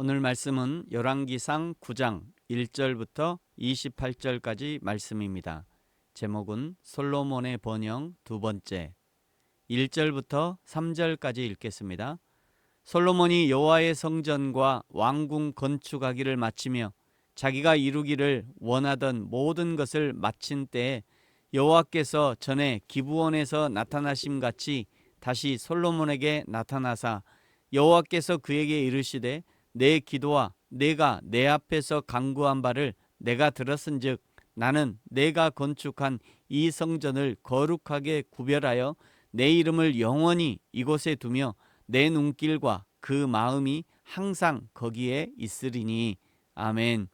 오늘 말씀은 열왕기상 9장 1절부터 28절까지 말씀입니다. 제목은 솔로몬의 번영 두 번째. 1절부터 3절까지 읽겠습니다. 솔로몬이 여호와의 성전과 왕궁 건축하기를 마치며 자기가 이루기를 원하던 모든 것을 마친 때에 여호와께서 전에 기브온에서 나타나심 같이 다시 솔로몬에게 나타나사 여호와께서 그에게 이르시되 내 기도와 내가 내 앞에서 간구한 바를 내가 들었은즉 나는 내가 건축한 이 성전을 거룩하게 구별하여 내 이름을 영원히 이곳에 두며 내 눈길과 그 마음이 항상 거기에 있으리니. 아멘.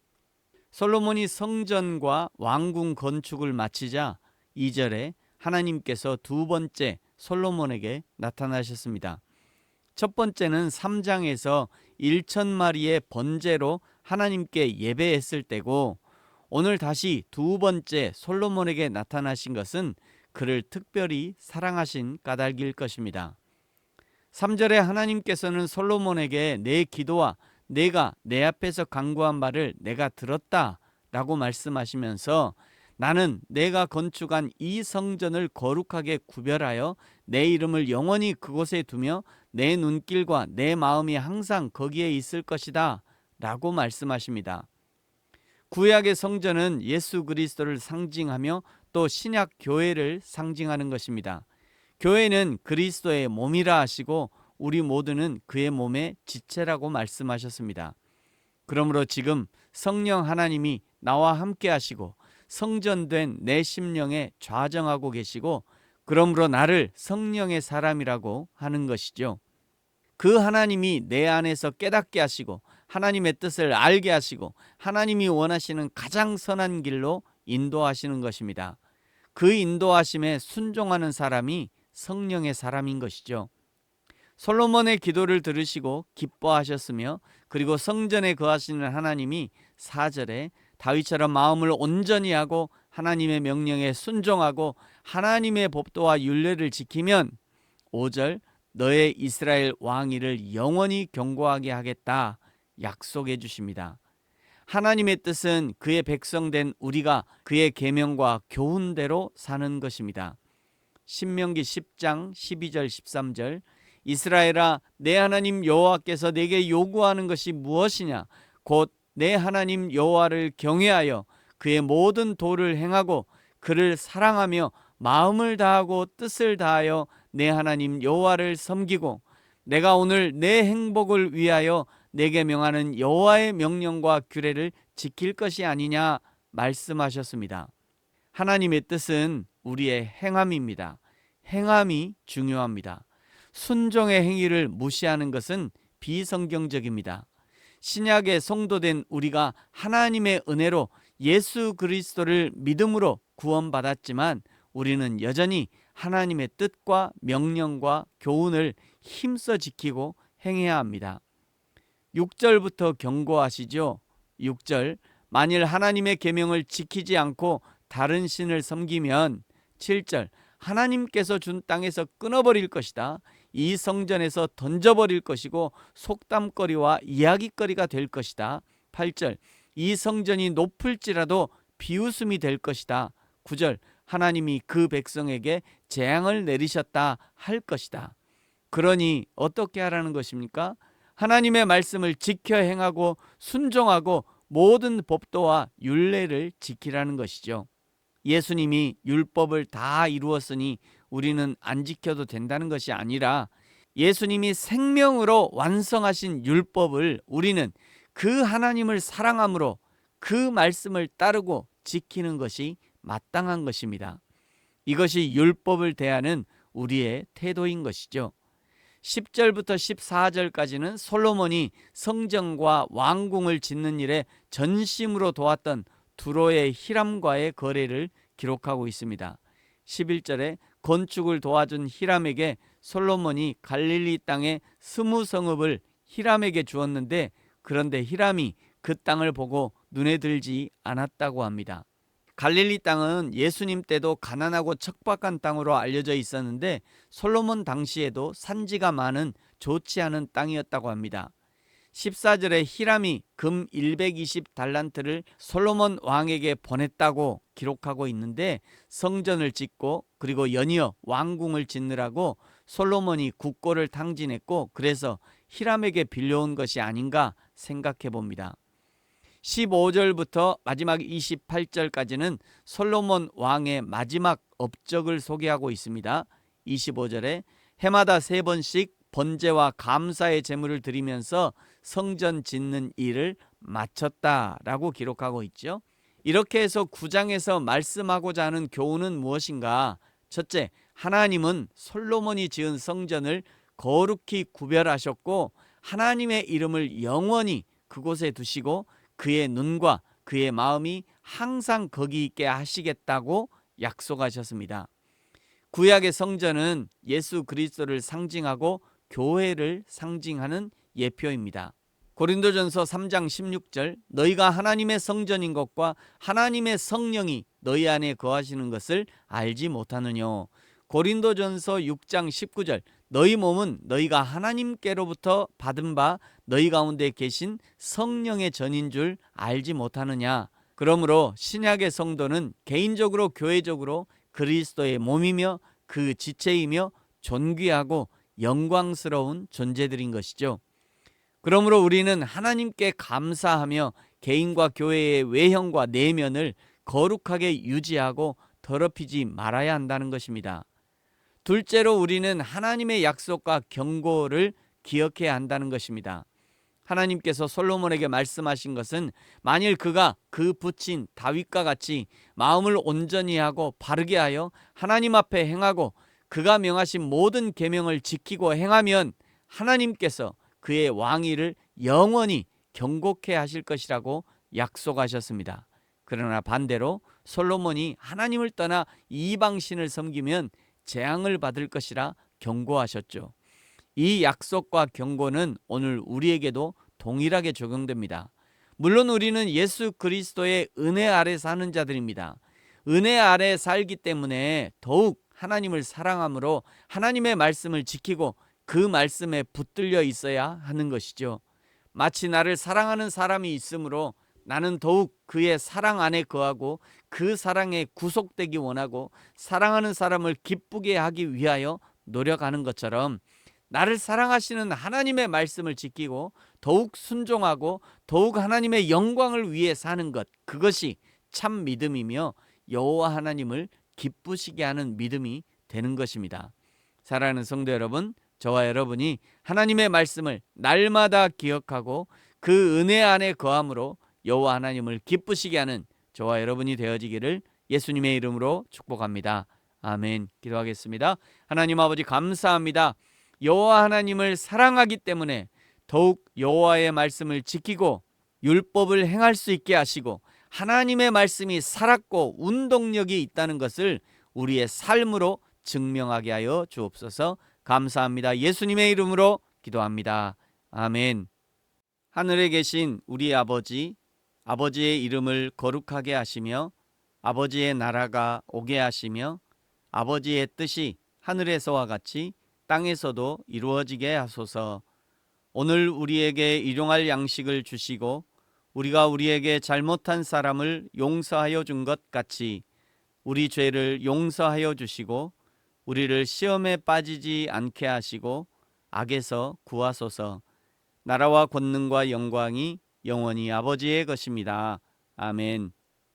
솔로몬이 성전과 왕궁 건축을 마치자 2절에 하나님께서 두 번째 솔로몬에게 나타나셨습니다. 첫 번째는 3장에서 1,000마리의 번제로 하나님께 예배했을 때고, 오늘 다시 두 번째 솔로몬에게 나타나신 것은 그를 특별히 사랑하신 까닭일 것입니다. 3절에 하나님께서는 솔로몬에게 내 기도와 내가 내 앞에서 간구한 바를 내가 들었다 라고 말씀하시면서 나는 내가 건축한 이 성전을 거룩하게 구별하여 내 이름을 영원히 그곳에 두며 내 눈길과 내 마음이 항상 거기에 있을 것이다 라고 말씀하십니다. 구약의 성전은 예수 그리스도를 상징하며 또 신약 교회를 상징하는 것입니다. 교회는 그리스도의 몸이라 하시고 우리 모두는 그의 몸의 지체라고 말씀하셨습니다. 그러므로 지금 성령 하나님이 나와 함께 하시고 성전된 내 심령에 좌정하고 계시고, 그러므로 나를 성령의 사람이라고 하는 것이죠. 그 하나님이 내 안에서 깨닫게 하시고 하나님의 뜻을 알게 하시고 하나님이 원하시는 가장 선한 길로 인도하시는 것입니다. 그 인도하심에 순종하는 사람이 성령의 사람인 것이죠. 솔로몬의 기도를 들으시고 기뻐하셨으며, 그리고 성전에 거하시는 하나님이 4절에 다윗처럼 마음을 온전히 하고 하나님의 명령에 순종하고 하나님의 법도와 율례를 지키면 5절 너의 이스라엘 왕위를 영원히 경고하게 하겠다 약속해 주십니다. 하나님의 뜻은 그의 백성된 우리가 그의 계명과 교훈대로 사는 것입니다. 신명기 10장 12절 13절 이스라엘아 내 하나님 여호와께서 내게 요구하는 것이 무엇이냐 곧 내 하나님 여호와를 경외하여 그의 모든 도를 행하고 그를 사랑하며 마음을 다하고 뜻을 다하여 내 하나님 여호와를 섬기고 내가 오늘 내 행복을 위하여 내게 명하는 여호와의 명령과 규례를 지킬 것이 아니냐 말씀하셨습니다. 하나님의 뜻은 우리의 행함입니다. 행함이 중요합니다. 순종의 행위를 무시하는 것은 비성경적입니다. 신약의 성도된 우리가 하나님의 은혜로 예수 그리스도를 믿음으로 구원받았지만 우리는 여전히 하나님의 뜻과 명령과 교훈을 힘써 지키고 행해야 합니다. 6절부터 경고하시죠. 6절 만일 하나님의 계명을 지키지 않고 다른 신을 섬기면 7절 하나님께서 준 땅에서 끊어버릴 것이다. 이 성전에서 던져버릴 것이고 속담거리와 이야기거리가 될 것이다. 8절 이 성전이 높을지라도 비웃음이 될 것이다. 9절 하나님이 그 백성에게 재앙을 내리셨다 할 것이다. 그러니 어떻게 하라는 것입니까? 하나님의 말씀을 지켜 행하고 순종하고 모든 법도와 율례를 지키라는 것이죠. 예수님이 율법을 다 이루었으니 우리는 안 지켜도 된다는 것이 아니라 예수님이 생명으로 완성하신 율법을 우리는 그 하나님을 사랑함으로 그 말씀을 따르고 지키는 것이 마땅한 것입니다. 이것이 율법을 대하는 우리의 태도인 것이죠. 10절부터 14절까지는 솔로몬이 성전과 왕궁을 짓는 일에 전심으로 도왔던 두로의 히람과의 거래를 기록하고 있습니다. 11절에 건축을 도와준 히람에게 솔로몬이 갈릴리 땅의 20성읍을 히람에게 주었는데, 그런데 히람이 그 땅을 보고 눈에 들지 않았다고 합니다. 갈릴리 땅은 예수님 때도 가난하고 척박한 땅으로 알려져 있었는데 솔로몬 당시에도 산지가 많은 좋지 않은 땅이었다고 합니다. 14절에 히람이 금 120달란트를 솔로몬 왕에게 보냈다고 기록하고 있는데, 성전을 짓고 그리고 연이어 왕궁을 짓느라고 솔로몬이 국고를 탕진했고, 그래서 히람에게 빌려온 것이 아닌가 생각해 봅니다. 15절부터 마지막 28절까지는 솔로몬 왕의 마지막 업적을 소개하고 있습니다. 25절에 해마다 3번씩 번제와 감사의 제물을 드리면서 성전 짓는 일을 마쳤다라고 기록하고 있죠. 이렇게 해서 9장에서 말씀하고자 하는 교훈은 무엇인가? 첫째, 하나님은 솔로몬이 지은 성전을 거룩히 구별하셨고 하나님의 이름을 영원히 그곳에 두시고 그의 눈과 그의 마음이 항상 거기 있게 하시겠다고 약속하셨습니다. 구약의 성전은 예수 그리스도를 상징하고 교회를 상징하는 예표입니다. 고린도전서 3장 16절, 너희가 하나님의 성전인 것과 하나님의 성령이 너희 안에 거하시는 것을 알지 못하느뇨. 고린도전서 6장 19절, 너희 몸은 너희가 하나님께로부터 받은 바 너희 가운데 계신 성령의 전인 줄 알지 못하느냐. 그러므로 신약의 성도는 개인적으로 교회적으로 그리스도의 몸이며 그 지체이며 존귀하고 영광스러운 존재들인 것이죠. 그러므로 우리는 하나님께 감사하며 개인과 교회의 외형과 내면을 거룩하게 유지하고 더럽히지 말아야 한다는 것입니다. 둘째로 우리는 하나님의 약속과 경고를 기억해야 한다는 것입니다. 하나님께서 솔로몬에게 말씀하신 것은 만일 그가 그 부친 다윗과 같이 마음을 온전히 하고 바르게 하여 하나님 앞에 행하고 그가 명하신 모든 계명을 지키고 행하면 하나님께서 그의 왕위를 영원히 경고케 하실 것이라고 약속하셨습니다. 그러나 반대로 솔로몬이 하나님을 떠나 이방신을 섬기면 재앙을 받을 것이라 경고하셨죠. 이 약속과 경고는 오늘 우리에게도 동일하게 적용됩니다. 물론 우리는 예수 그리스도의 은혜 아래 사는 자들입니다. 은혜 아래 살기 때문에 더욱 하나님을 사랑함으로 하나님의 말씀을 지키고 그 말씀에 붙들려 있어야 하는 것이죠. 마치 나를 사랑하는 사람이 있으므로 나는 더욱 그의 사랑 안에 거하고 그 사랑에 구속되기 원하고 사랑하는 사람을 기쁘게 하기 위하여 노력하는 것처럼 나를 사랑하시는 하나님의 말씀을 지키고 더욱 순종하고 더욱 하나님의 영광을 위해 사는 것, 그것이 참 믿음이며 여호와 하나님을 기쁘시게 하는 믿음이 되는 것입니다. 사랑하는 성도 여러분, 저와 여러분이 하나님의 말씀을 날마다 기억하고 그 은혜 안에 거함으로 여호와 하나님을 기쁘시게 하는 저와 여러분이 되어지기를 예수님의 이름으로 축복합니다. 아멘. 기도하겠습니다. 하나님 아버지 감사합니다. 여호와 하나님을 사랑하기 때문에 더욱 여호와의 말씀을 지키고 율법을 행할 수 있게 하시고 하나님의 말씀이 살았고 운동력이 있다는 것을 우리의 삶으로 증명하게 하여 주옵소서. 감사합니다. 예수님의 이름으로 기도합니다. 아멘. 하늘에 계신 우리 아버지, 아버지의 이름을 거룩하게 하시며 아버지의 나라가 오게 하시며 아버지의 뜻이 하늘에서와 같이 땅에서도 이루어지게 하소서. 오늘 우리에게 일용할 양식을 주시고 우리가 우리에게 잘못한 사람을 용서하여 준 것 같이 우리 죄를 용서하여 주시고 우리를 시험에 빠지지 않게 하시고 악에서 구하소서. 나라와 권능과 영광이 영원히 아버지의 것입니다. 아멘.